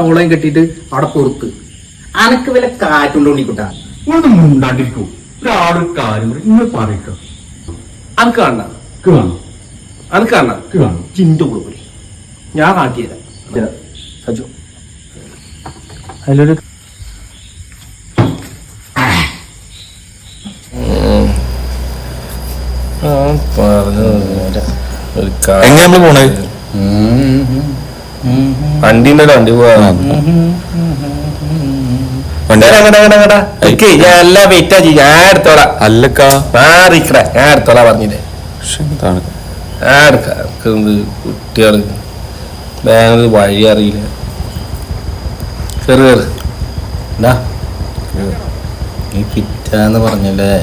ഓളയും കെട്ടിട്ട് അവിടെ പുറത്ത് അനക്ക് വല്ല കാറ്റുണ്ടോണ്ടിക്കൂട്ടാ മുണ്ടാണ്ടിരിക്കൂ ഒരാളൊരു കാര്യം നിങ്ങൾ പറയിക്ക അനക്ക് കാണണ്ട അനക്ക് കാണണ്ട ചിന്ത കൊടുക്കൂലേ ഞാൻ കാട്ടിയതാ സജു അതിലൊരു എങ്ങനെ പോണേ വണ്ടി ഉണ്ടല്ലോ വണ്ടി പോവാ ഞാൻ എല്ലാം വെയിറ്റാ ഞാൻ എടുത്തോളാം അല്ലക്കാ മാറിക്കട ഞാൻ എടുത്തോളാം പറഞ്ഞില്ലേ ഞാൻ എടുക്കാം കുട്ടികള് ബാംഗ്ലൂർ വഴി അറിയില്ല കേറ് കേറ് എന്താ നീ ഫിറ്റാന്ന് പറഞ്ഞല്ലേ